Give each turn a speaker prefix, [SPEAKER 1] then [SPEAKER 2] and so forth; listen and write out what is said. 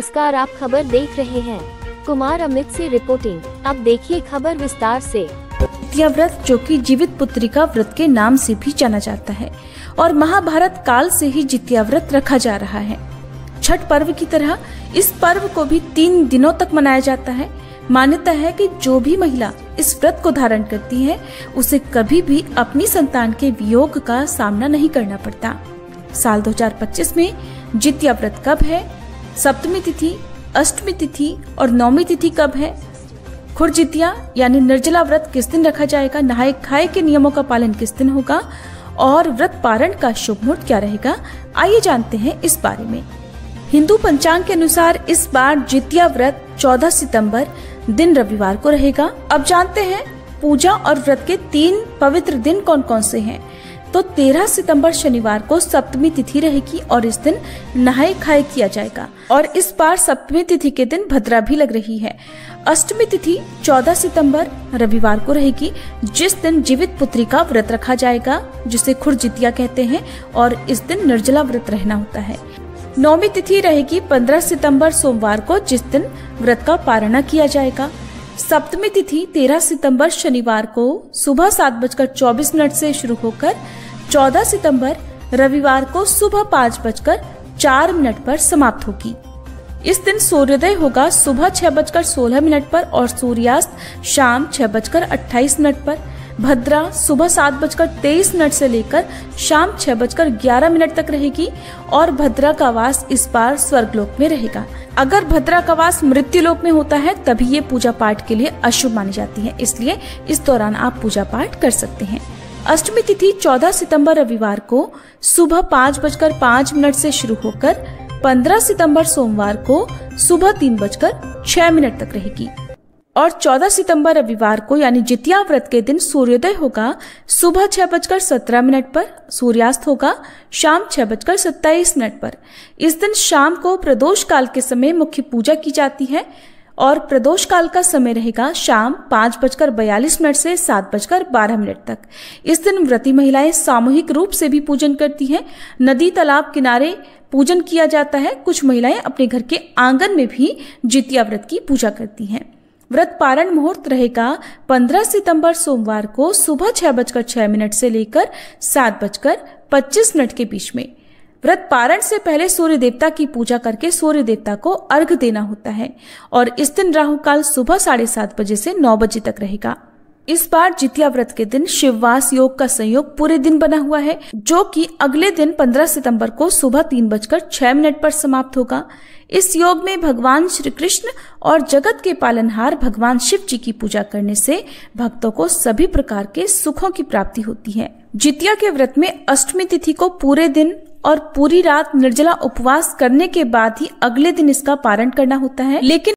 [SPEAKER 1] नमस्कार, आप खबर देख रहे हैं। कुमार अमित से रिपोर्टिंग। अब देखिए खबर विस्तार से।
[SPEAKER 2] जितिया व्रत, जो कि जीवित पुत्रिका व्रत के नाम से भी जाना जाता है और महाभारत काल से ही जितिया व्रत रखा जा रहा है। छठ पर्व की तरह इस पर्व को भी 3 दिनों तक मनाया जाता है। मान्यता है कि जो भी महिला इस व्रत को धारण करती है उसे कभी भी अपनी संतान के वियोग का सामना नहीं करना पड़ता। साल 2025 में जितिया व्रत कब है, सप्तमी तिथि, अष्टमी तिथि और नौमी तिथि कब है, खुरजितिया यानी निर्जला व्रत किस दिन रखा जाएगा, नहाए खाए के नियमों का पालन किस दिन होगा और व्रत पारण का शुभ मुहूर्त क्या रहेगा, आइए जानते हैं इस बारे में। हिंदू पंचांग के अनुसार इस बार जितिया व्रत 14 सितंबर दिन रविवार को रहेगा। अब जानते हैं पूजा और व्रत के 3 पवित्र दिन कौन कौन से हैं। तो 13 सितंबर शनिवार को सप्तमी तिथि रहेगी और इस दिन नहाए खाए किया जाएगा और इस बार सप्तमी तिथि के दिन भद्रा भी लग रही है। अष्टमी तिथि 14 सितंबर रविवार को रहेगी, जिस दिन जीवित पुत्री का व्रत रखा जाएगा, जिसे खुरजितिया कहते हैं और इस दिन निर्जला व्रत रहना होता है। नौमी तिथि रहेगी 15 सितंबर सोमवार को, जिस दिन व्रत का पारणा किया जाएगा। सप्तमी तिथि 13 सितंबर शनिवार को सुबह 7:24 से शुरू होकर 14 सितंबर रविवार को सुबह 5:04 पर समाप्त होगी। इस दिन सूर्योदय होगा सुबह 6:16 पर और सूर्यास्त शाम 6:28 पर। भद्रा सुबह 7:23 से लेकर शाम 6:11 तक रहेगी और भद्रा का वास इस बार स्वर्गलोक में रहेगा। अगर भद्रा का वास मृत्युलोक में होता है तभी ये पूजा पाठ के लिए अशुभ मानी जाती है, इसलिए इस दौरान आप पूजा पाठ कर सकते हैं। अष्टमी तिथि 14 सितंबर रविवार को सुबह 5:05 से शुरू होकर 15 सितंबर सोमवार को सुबह 3:06 तक रहेगी और 14 सितंबर रविवार को यानी जितिया व्रत के दिन सूर्योदय होगा सुबह 6:17 पर, सूर्यास्त होगा शाम 6:27 पर। इस दिन शाम को प्रदोष काल के समय मुख्य पूजा की जाती है और प्रदोष काल का समय रहेगा शाम 5:42 से 7:12 तक। इस दिन व्रती महिलाएं सामूहिक रूप से भी पूजन करती हैं। नदी तालाब किनारे पूजन किया जाता है। कुछ महिलाएं अपने घर के आंगन में भी जितिया व्रत की पूजा करती हैं। व्रत पारण मुहूर्त रहेगा 15 सितंबर सोमवार को सुबह 6:06 से लेकर 7:25 के बीच में। व्रत पारण से पहले सूर्य देवता की पूजा करके सूर्य देवता को अर्घ देना होता है और इस दिन राहु काल सुबह 7:30 बजे से 9 बजे तक रहेगा। इस बार जितिया व्रत के दिन शिववास योग का संयोग पूरे दिन बना हुआ है, जो कि अगले दिन 15 सितंबर को सुबह 3:06 पर समाप्त होगा। इस योग में भगवान श्री कृष्ण और जगत के पालनहार भगवान शिव जी की पूजा करने से भक्तों को सभी प्रकार के सुखों की प्राप्ति होती है। जितिया के व्रत में अष्टमी तिथि को पूरे दिन और पूरी रात निर्जला उपवास करने के बाद ही अगले दिन इसका पारण करना होता है, लेकिन